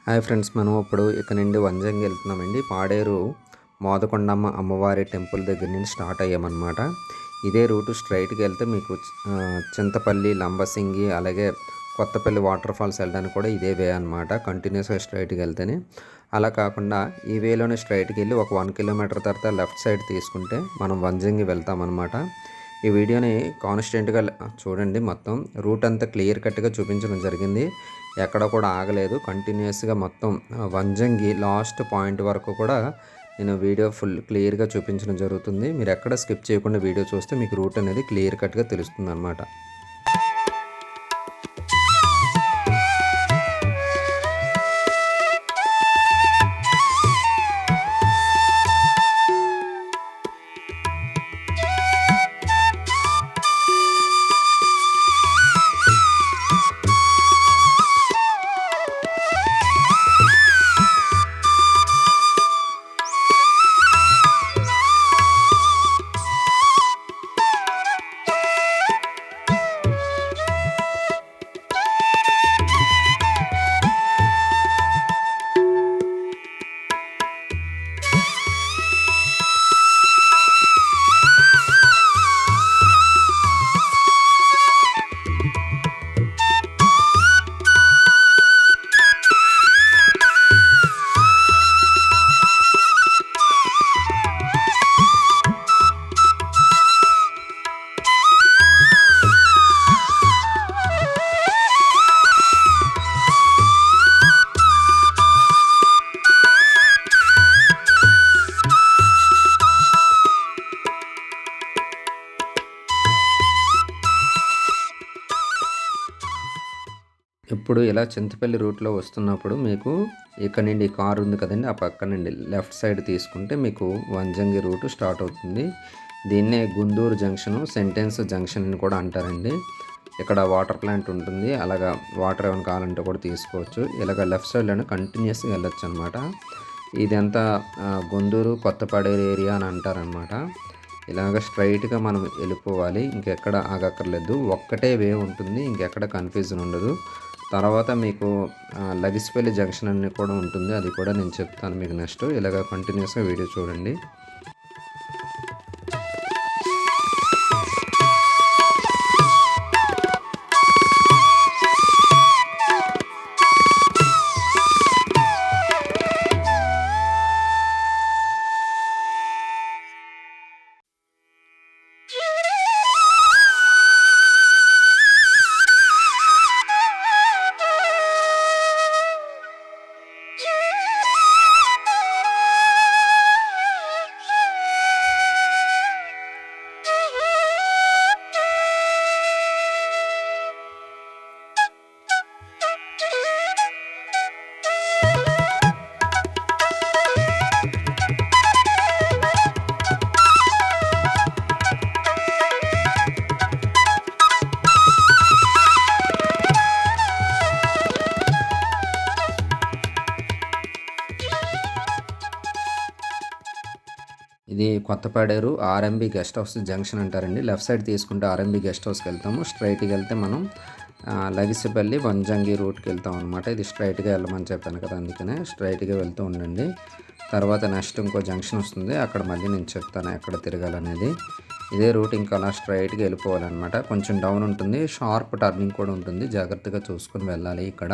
Hi friends, మనం ఇప్పుడు ఇక్కడ నుండి వంజంగి వెళ్తున్నామండి. పాడేరు మోదకొండమ్మ అమ్మవారి టెంపుల్ దగ్గర నుంచి స్టార్ట్ అయ్యామన్నమాట. ఇదే రూటు స్ట్రైట్గా వెళ్తే మీకు చింతపల్లి, లంబసింగి, అలాగే కొత్తపల్లి వాటర్ ఫాల్స్ వెళ్ళడానికి కూడా ఇదే వే అనమాట. కంటిన్యూస్గా స్ట్రైట్గా వెళ్తేనే. అలా కాకుండా ఈ వేలోనే స్ట్రైట్కి వెళ్ళి ఒక 1 కిలోమీటర్ తర్వాత లెఫ్ట్ సైడ్ తీసుకుంటే మనం వంజంగి వెళ్తామన్నమాట. ఈ వీడియోని కాన్స్టెంట్గా చూడండి. మొత్తం రూట్ అంతా క్లియర్ కట్గా చూపించడం జరిగింది. ఎక్కడ కూడా ఆగలేదు. కంటిన్యూస్గా మొత్తం వంజంగి లాస్ట్ పాయింట్ వరకు కూడా నేను వీడియో ఫుల్ క్లియర్గా చూపించడం జరుగుతుంది. మీరు ఎక్కడ స్కిప్ చేయకుండా వీడియో చూస్తే మీకు రూట్ అనేది క్లియర్ కట్గా తెలుస్తుంది అన్నమాట. ఇప్పుడు ఇలా చింతపల్లి రూట్లో వస్తున్నప్పుడు మీకు ఇక్కడ నుండి కారు ఉంది కదండి, ఆ పక్క నుండి లెఫ్ట్ సైడ్ తీసుకుంటే మీకు వంజంగి రూటు స్టార్ట్ అవుతుంది. దీన్నే గుందూరు జంక్షను, సెంటెన్స్ జంక్షన్ అని కూడా అంటారండి. ఇక్కడ వాటర్ ప్లాంట్ ఉంటుంది. అలాగా వాటర్ ఏమైనా కావాలంటే కూడా తీసుకోవచ్చు. ఇలాగ లెఫ్ట్ సైడ్లోనే కంటిన్యూస్గా వెళ్ళొచ్చు అనమాట. ఇదంతా గుందూరు కొత్తపాడేరు ఏరియా అని అంటారనమాట. ఇలాగ స్ట్రైట్గా మనం వెళ్ళిపోవాలి. ఇంకెక్కడ ఆగక్కర్లేదు. ఒక్కటే వే ఉంటుంది. ఇంకెక్కడ కన్ఫ్యూజన్ ఉండదు. తర్వాత మీకు లగిసిపల్లి జంక్షన్ అని కూడా ఉంటుంది. అది కూడా నేను చెప్తాను మీకు నెక్స్ట్. ఇలాగ కంటిన్యూస్గా వీడియో చూడండి. ఇది కొత్తపాడేరు ఆర్ఎంబి గెస్ట్ హౌస్ జంక్షన్ అంటారండి. లెఫ్ట్ సైడ్ తీసుకుంటే ఆర్ఎంబి గెస్ట్ హౌస్కి వెళ్తాము. స్ట్రైట్గా వెళ్తే మనం లగిసిపల్లి వంజంగి రూట్కి వెళ్తాం అనమాట. ఇది స్ట్రైట్గా వెళ్ళమని చెప్పాను కదా, అందుకనే స్ట్రైట్గా వెళ్తూ ఉండండి. తర్వాత నెక్స్ట్ ఇంకో జంక్షన్ వస్తుంది. అక్కడ మళ్ళీ నేను చెప్తాను ఎక్కడ తిరగాలనేది. ఇదే రూట్ ఇంకా అలా స్ట్రైట్గా వెళ్ళిపోవాలన్నమాట. కొంచెం డౌన్ ఉంటుంది, షార్ప్ టర్నింగ్ కూడా ఉంటుంది. జాగ్రత్తగా చూసుకొని వెళ్ళాలి ఇక్కడ.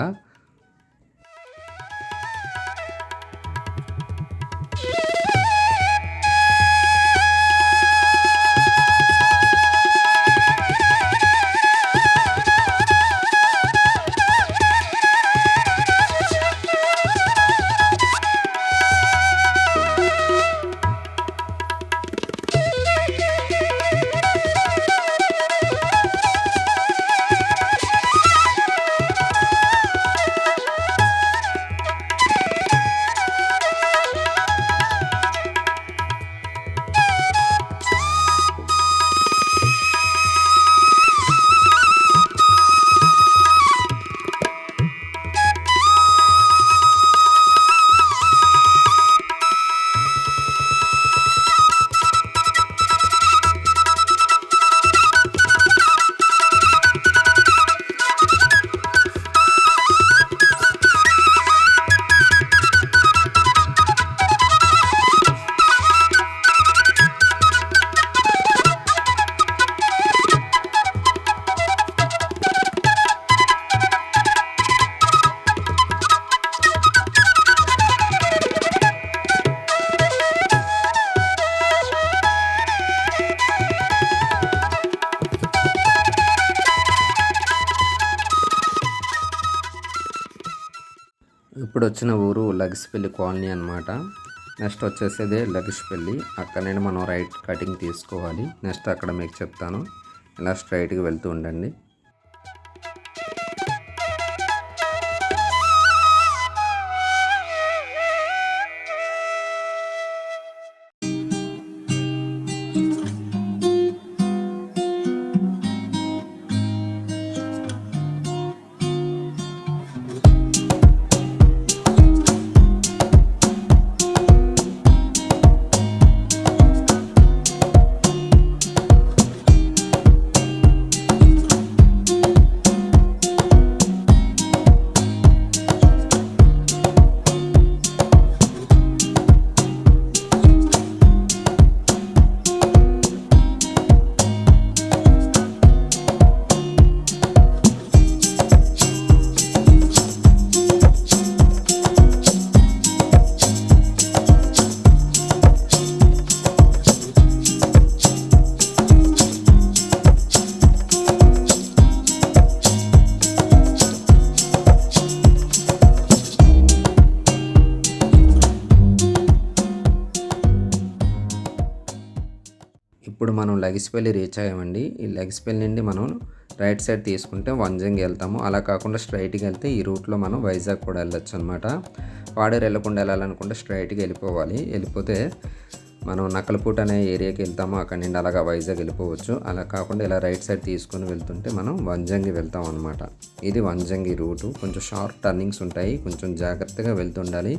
ఇప్పుడు వచ్చిన ఊరు లగిసిపల్లి కాలనీ అనమాట. నెక్స్ట్ వచ్చేసేదే లగిసిపల్లి. అక్కడ నుండి మనం రైట్ కటింగ్ తీసుకోవాలి. నెక్స్ట్ అక్కడ మీకు చెప్తాను. ఇలా స్ట్రైట్గా వెళ్తూ ఉండండి. ఇప్పుడు మనం లగిసిపల్లి రీచ్ అయ్యామండి. ఈ లగిసిపల్లి నుండి మనం రైట్ సైడ్ తీసుకుంటే వంజంగి వెళ్తాము. అలా కాకుండా స్ట్రైట్గా వెళ్తే ఈ రూట్లో మనం వైజాగ్ కూడా వెళ్ళొచ్చు అనమాట. పాడేరు వెళ్ళకుండా వెళ్ళాలనుకుంటే స్ట్రైట్గా వెళ్ళిపోతే మనం నక్కలపూట అనే ఏరియాకి వెళ్తాము. అక్కడి నుండి అలాగా వైజాగ్ వెళ్ళిపోవచ్చు. అలా కాకుండా ఇలా రైట్ సైడ్ తీసుకొని వెళ్తుంటే మనం వంజంగి వెళ్తాం అనమాట. ఇది వంజంగి రూటు. కొంచెం షార్ప్ టర్నింగ్స్ ఉంటాయి, కొంచెం జాగ్రత్తగా వెళ్తుండాలి.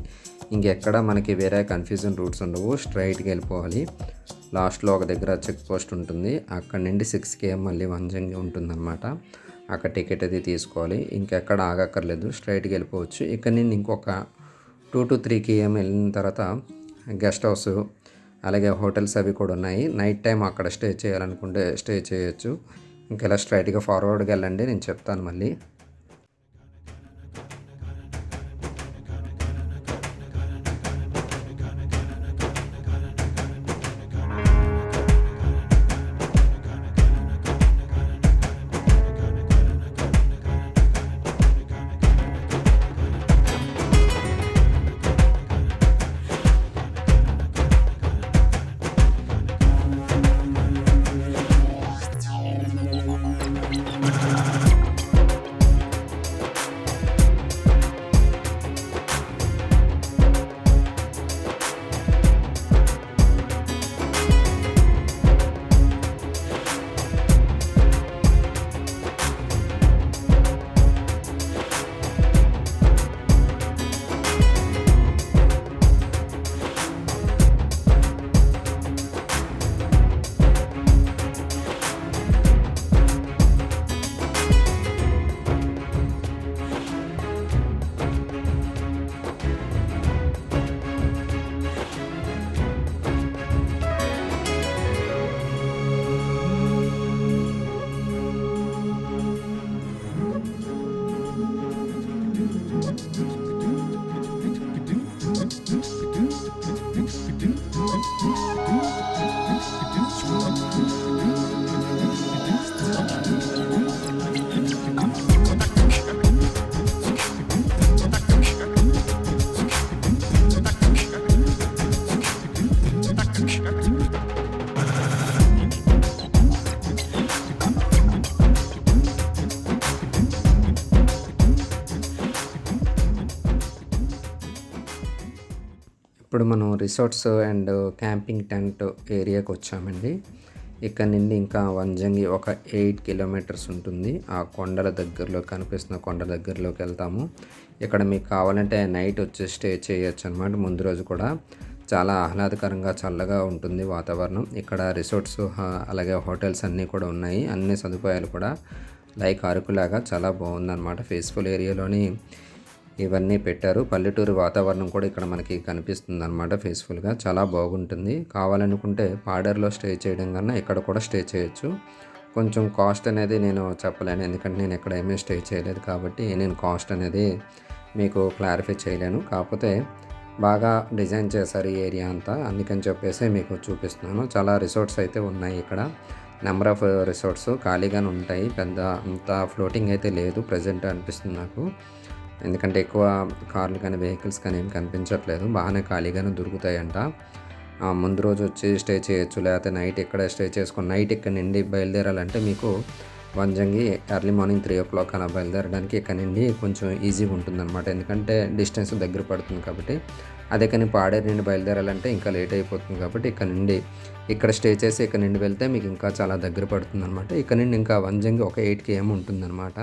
ఇంకెక్కడ మనకి వేరే కన్ఫ్యూజన్ రూట్స్ ఉండవు. స్ట్రైట్గా వెళ్ళిపోవాలి. లాస్ట్లో ఒక దగ్గర చెక్ పోస్ట్ ఉంటుంది. అక్కడ నుండి 6 km మళ్ళీ వంజంగి ఉంటుందన్నమాట. అక్కడ టికెట్ అది తీసుకోవాలి. ఇంకెక్కడ ఆగక్కర్లేదు, స్ట్రైట్గా వెళ్ళిపోవచ్చు. ఇక్కడ నుండి ఇంకొక 2 to 3 km వెళ్ళిన తర్వాత గెస్ట్ హౌస్ అలాగే హోటల్స్ అవి కూడా ఉన్నాయి. నైట్ టైం అక్కడ స్టే చేయాలనుకుంటే స్టే చేయొచ్చు. ఇంకెలా స్ట్రైట్గా ఫార్వర్డ్గా వెళ్ళండి, నేను చెప్తాను మళ్ళీ. ఇప్పుడు మనం రిసార్ట్స్ అండ్ క్యాంపింగ్ టెంట్ ఏరియాకి వచ్చామండి. ఇక్కడ నుండి ఇంకా వంజంగి ఒక 8 kilometers ఉంటుంది. ఆ కొండల దగ్గరలో కనిపిస్తున్న కొండల దగ్గరలోకి వెళ్తాము. ఇక్కడ మీకు కావాలంటే నైట్ వచ్చి స్టే చేయొచ్చు అనమాట. ముందు రోజు కూడా చాలా ఆహ్లాదకరంగా చల్లగా ఉంటుంది వాతావరణం. ఇక్కడ రిసార్ట్స్ అలాగే హోటల్స్ అన్నీ కూడా ఉన్నాయి. అన్ని సదుపాయాలు కూడా లైక్ అరకులాగా చాలా బాగుందన్నమాట. పీస్ఫుల్ ఏరియాలోని ఇవన్నీ పెట్టారు. పల్లెటూరు వాతావరణం కూడా ఇక్కడ మనకి కనిపిస్తుంది అనమాట. పీస్ఫుల్గా చాలా బాగుంటుంది. కావాలనుకుంటే పాడేరులో స్టే చేయడం కన్నా ఇక్కడ కూడా స్టే చేయొచ్చు. కొంచెం కాస్ట్ అనేది నేను చెప్పలేను, ఎందుకంటే నేను ఇక్కడ ఏమీ స్టే చేయలేదు కాబట్టి నేను కాస్ట్ అనేది మీకు క్లారిఫై చేయలేను. కాకపోతే బాగా డిజైన్ చేశారు ఈ ఏరియా అంతా, అందుకని చెప్పేసి మీకు చూపిస్తున్నాను. చాలా రిసార్ట్స్ అయితే ఉన్నాయి ఇక్కడ. నెంబర్ ఆఫ్ రిసార్ట్స్ ఖాళీగానే ఉంటాయి. పెద్ద అంత ఫ్లోటింగ్ అయితే లేదు ప్రజెంట్ అనిపిస్తుంది నాకు. ఎందుకంటే ఎక్కువ కార్లు కానీ వెహికల్స్ కానీ ఏం కనిపించట్లేదు. బాగానే ఖాళీగానే దొరుకుతాయంట. ముందు రోజు వచ్చి స్టే చేయొచ్చు, లేకపోతే నైట్ ఇక్కడ స్టే చేసుకొని నైట్ ఇక్కడ నుండి బయలుదేరాలంటే మీకు వంజంగి ఎర్లీ మార్నింగ్ 3 అలా బయలుదేరడానికి ఇక్కడ నుండి కొంచెం ఈజీగా ఉంటుందన్నమాట. ఎందుకంటే డిస్టెన్స్ దగ్గర పడుతుంది కాబట్టి. అదే కానీ పాడేరు నుండి బయలుదేరాలంటే ఇంకా లేట్ అయిపోతుంది కాబట్టి ఇక్కడ స్టే చేసి ఇక్కడ నుండి వెళ్తే మీకు ఇంకా చాలా దగ్గర పడుతుందన్నమాట. ఇక్కడ నుండి ఇంకా వంజంగి ఒక 8 km ఉంటుందన్నమాట.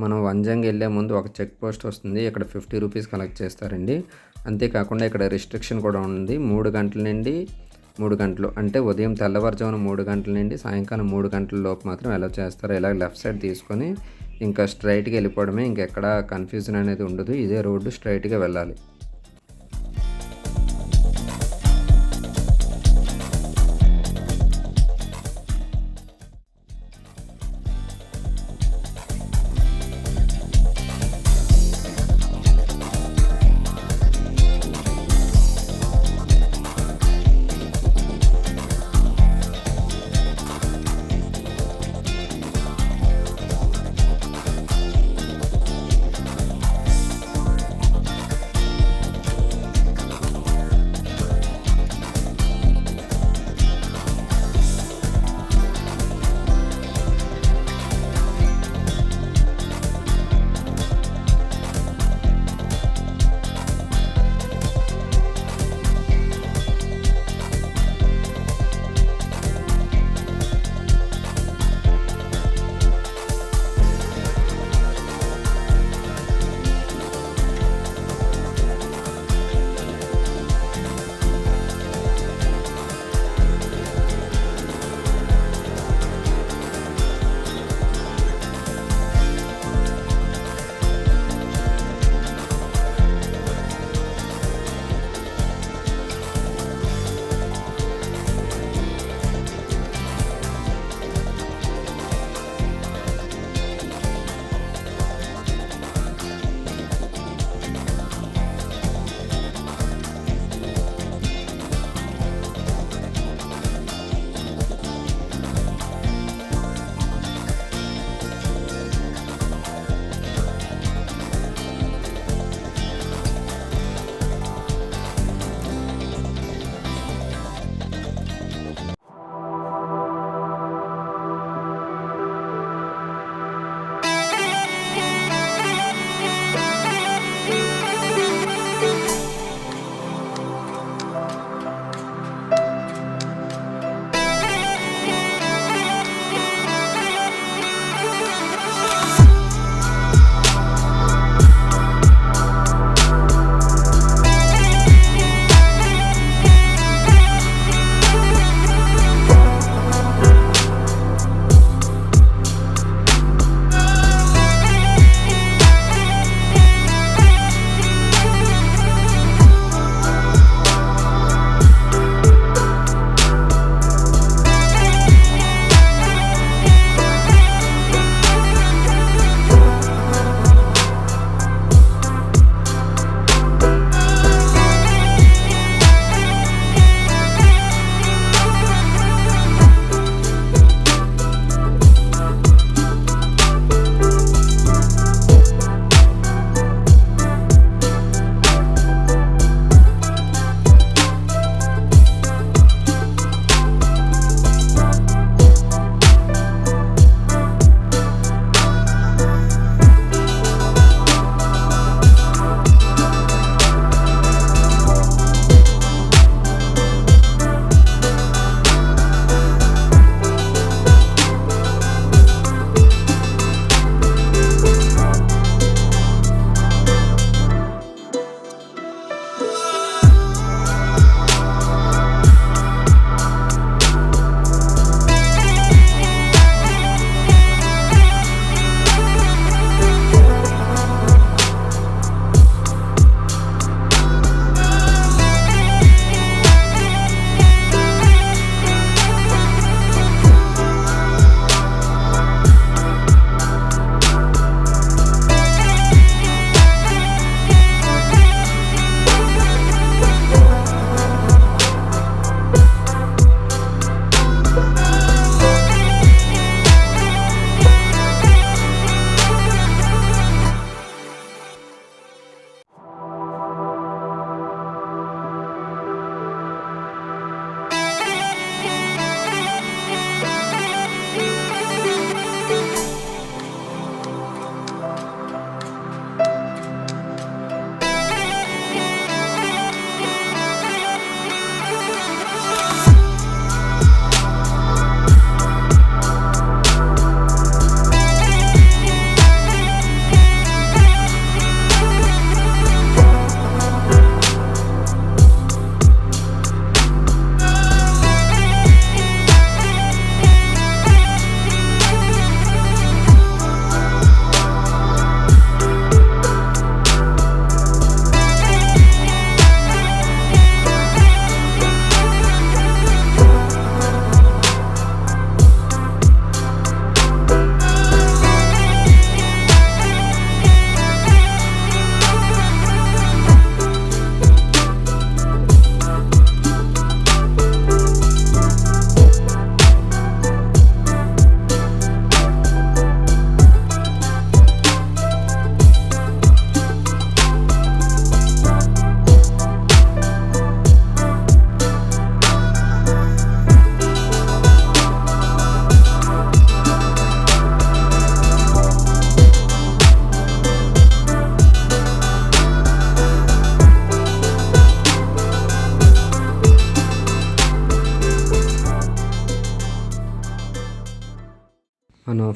మనం వంజంగి వెళ్ళే ముందు ఒక చెక్ పోస్ట్ వస్తుంది. ఇక్కడ 50 రూపీస్ కలెక్ట్ చేస్తారండి. అంతేకాకుండా ఇక్కడ రిస్ట్రిక్షన్ కూడా ఉంది. 3 గంటల నుండి 3 గంటలు అంటే ఉదయం తెల్లవారుజామున 3 గంటల నుండి సాయంకాలం 3 గంటల లోపు మాత్రం అలౌ చేస్తారు. ఇలా లెఫ్ట్ సైడ్ తీసుకొని ఇంకా స్ట్రైట్గా వెళ్ళిపోవడమే. ఇంకెక్కడ కన్ఫ్యూజన్ అనేది ఉండదు. ఇదే రోడ్డు, స్ట్రైట్గా వెళ్ళాలి.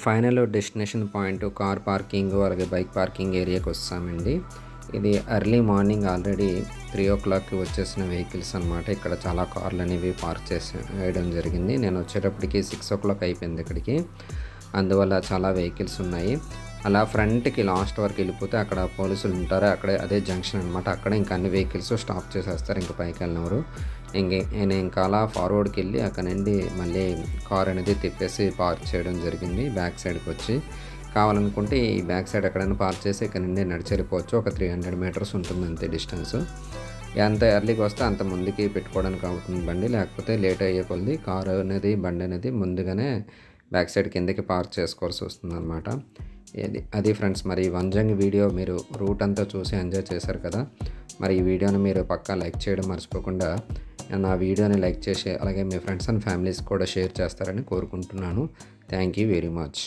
Final destination point car parking అలాగే బైక్ పార్కింగ్ ఏరియాకి వస్తామండి. ఇది ఎర్లీ మార్నింగ్ ఆల్రెడీ 3:00కి వచ్చేసిన వెహికల్స్ అనమాట. ఇక్కడ చాలా కార్లు అనేవి పార్క్ చేసి వేయడం జరిగింది. నేను వచ్చేటప్పటికి 6:00 అయిపోయింది ఇక్కడికి. అందువల్ల చాలా వెహికల్స్ ఉన్నాయి. అలా ఫ్రంట్కి లాస్ట్ వరకు వెళ్ళిపోతే అక్కడ పోలీసులు ఉంటారు. అక్కడే అదే జంక్షన్ అనమాట. అక్కడ ఇంకా అన్ని వెహికల్స్ స్టాప్ చేసేస్తారు. ఇంకా పైకి వెళ్ళినవారు నేను ఇంకా అలా ఫార్వర్డ్కి వెళ్ళి అక్కడ నుండి మళ్ళీ కార్ అనేది తిప్పేసి పార్క్ చేయడం జరిగింది. బ్యాక్ సైడ్కి వచ్చి కావాలనుకుంటే ఈ బ్యాక్ సైడ్ ఎక్కడైనా పార్క్ చేసి ఇక్కడ నుండి నడిచి వెళ్ళిపోవచ్చు. ఒక 300 మీటర్స్ ఉంటుంది అంతే డిస్టెన్స్. ఎంత ఎర్లీగా వస్తే అంత ముందుకి పెట్టుకోవడానికి అవుతుంది బండి. లేకపోతే లేట్ అయ్యే కొద్ది కారు అనేది బండి అనేది ముందుగానే బ్యాక్ సైడ్ కిందకి పార్క్ చేసుకోవాల్సి వస్తుంది అనమాట. అది ఫ్రెండ్స్, మరి వంజంగి వీడియో మీరు రూట్ అంతా చూసి ఎంజాయ్ చేశారు కదా. మరి ఈ వీడియోని మీరు పక్కా లైక్ చేయడం మర్చిపోకుండా నా వీడియోని లైక్ చేసి అలాగే మీ ఫ్రెండ్స్ అండ్ ఫ్యామిలీస్ కూడా షేర్ చేస్తారని కోరుకుంటున్నాను. Thank you very much.